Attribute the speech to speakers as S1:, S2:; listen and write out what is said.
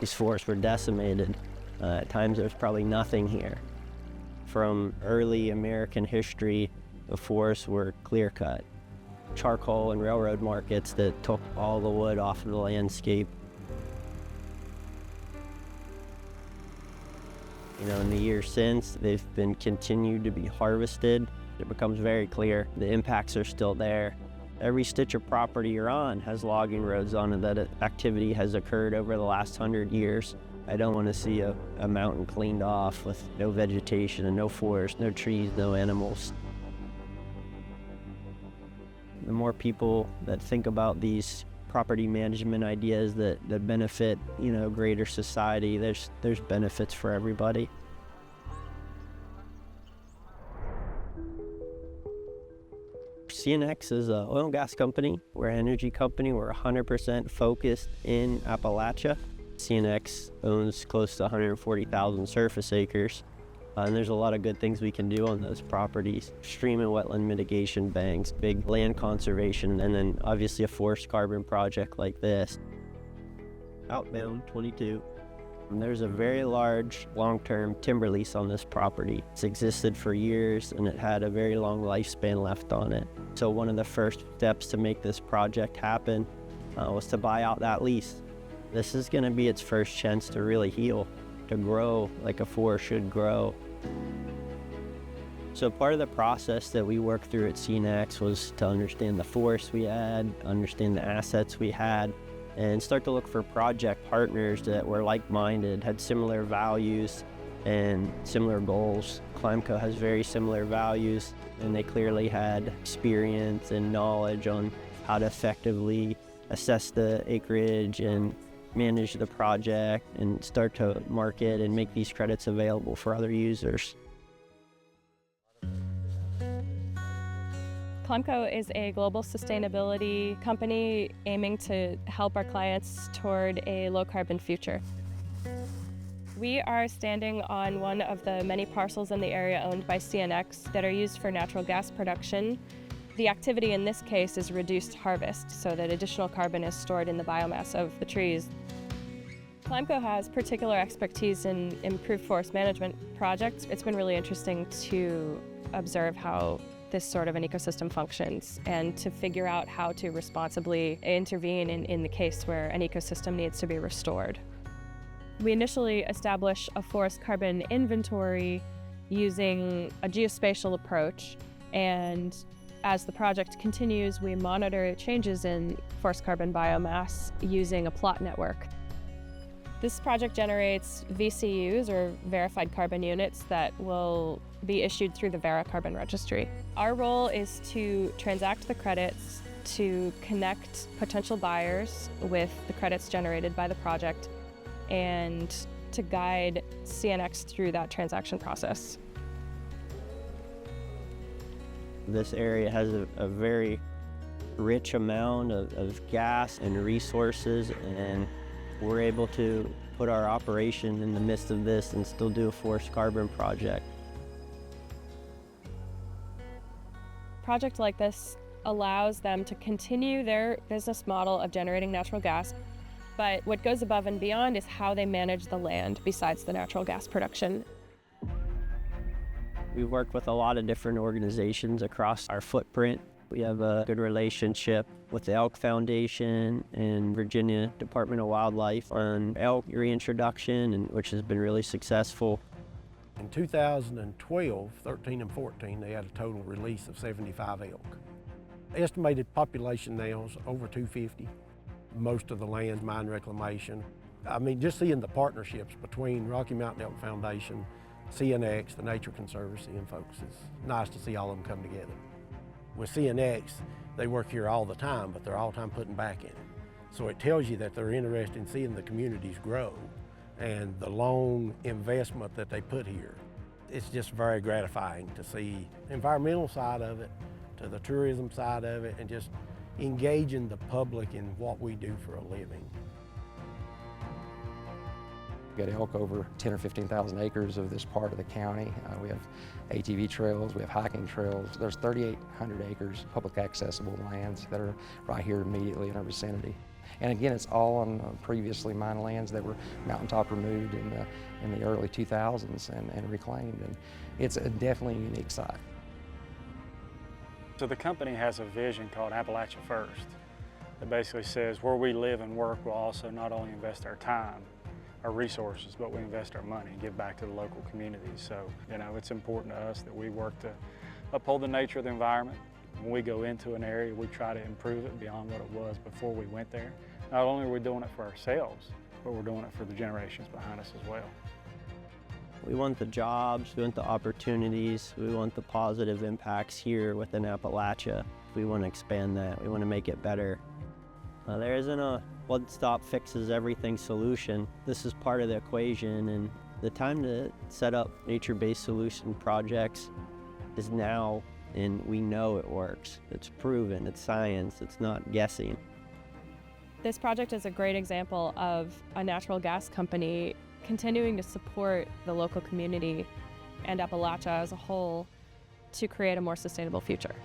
S1: These forests were decimated. At times there's probably nothing here. From early American history, the forests were clear-cut. Charcoal and railroad markets that took all the wood off of the landscape. In the years since, they've been continued to be harvested. It becomes very clear the impacts are still there. Every stitch of property you're on has logging roads on it. That activity has occurred over the last 100 years. I don't want to see a mountain cleaned off with no vegetation and no forest, no trees, no animals. The more people that think about these property management ideas that benefit, greater society, there's benefits for everybody. CNX is an oil and gas company. We're an energy company. We're 100% focused in Appalachia. CNX owns close to 140,000 surface acres. And there's a lot of good things we can do on those properties. Stream and wetland mitigation banks, big land conservation, and then obviously a forest carbon project like this. Outbound 22. And there's a very large long-term timber lease on this property. It's existed for years and it had a very long lifespan left on it. So one of the first steps to make this project happen was to buy out that lease. This is going to be its first chance to really heal, to grow like a forest should grow. So part of the process that we worked through at CNX was to understand the forests we had, understand the assets we had, and start to look for project partners that were like-minded, had similar values and similar goals. ClimeCo has very similar values, and they clearly had experience and knowledge on how to effectively assess the acreage and manage the project and start to market and make these credits available for other users.
S2: ClimeCo is a global sustainability company aiming to help our clients toward a low-carbon future. We are standing on one of the many parcels in the area owned by CNX that are used for natural gas production. The activity in this case is reduced harvest, so that additional carbon is stored in the biomass of the trees. ClimeCo has particular expertise in improved forest management projects. It's been really interesting to observe how this sort of an ecosystem functions and to figure out how to responsibly intervene in the case where an ecosystem needs to be restored. We initially established a forest carbon inventory using a geospatial approach, and as the project continues, we monitor changes in forest carbon biomass using a plot network. This project generates VCUs, or verified carbon units, that will be issued through the Vera Carbon Registry. Our role is to transact the credits, to connect potential buyers with the credits generated by the project, and to guide CNX through that transaction process.
S1: This area has a very rich amount of gas and resources, and we're able to put our operation in the midst of this and still do a forest carbon project.
S2: A project like this allows them to continue their business model of generating natural gas, but what goes above and beyond is how they manage the land besides the natural gas production.
S1: We've worked with a lot of different organizations across our footprint. We have a good relationship with the Elk Foundation and Virginia Department of Wildlife on elk reintroduction, which has been really successful.
S3: In 2012, 13 and 14, they had a total release of 75 elk. Estimated population now is over 250. Most of the land's mine reclamation. I mean, just seeing the partnerships between Rocky Mountain Elk Foundation, CNX, the Nature Conservancy, and folks, it's nice to see all of them come together. With CNX, they work here all the time, but they're all the time putting back in it. So it tells you that they're interested in seeing the communities grow and the long investment that they put here. It's just very gratifying to see the environmental side of it, to the tourism side of it, and just engaging the public in what we do for a living.
S4: We've got elk over 10 or 15,000 acres of this part of the county. We have ATV trails, we have hiking trails. There's 3,800 acres public accessible lands that are right here immediately in our vicinity. And again, it's all on previously mined lands that were mountaintop removed in the early 2000s and reclaimed. And it's definitely a unique site.
S5: So the company has a vision called Appalachia First. That basically says where we live and work, we'll also not only invest our time, our resources, but we invest our money and give back to the local communities. So, it's important to us that we work to uphold the nature of the environment. When we go into an area, we try to improve it beyond what it was before we went there. Not only are we doing it for ourselves, but we're doing it for the generations behind us as well.
S1: We want the jobs, we want the opportunities, we want the positive impacts here within Appalachia. We want to expand that, we want to make it better. There isn't a one-stop fixes everything solution. This is part of the equation, and the time to set up nature-based solution projects is now, and we know it works. It's proven, it's science, it's not guessing.
S2: This project is a great example of a natural gas company continuing to support the local community and Appalachia as a whole to create a more sustainable future.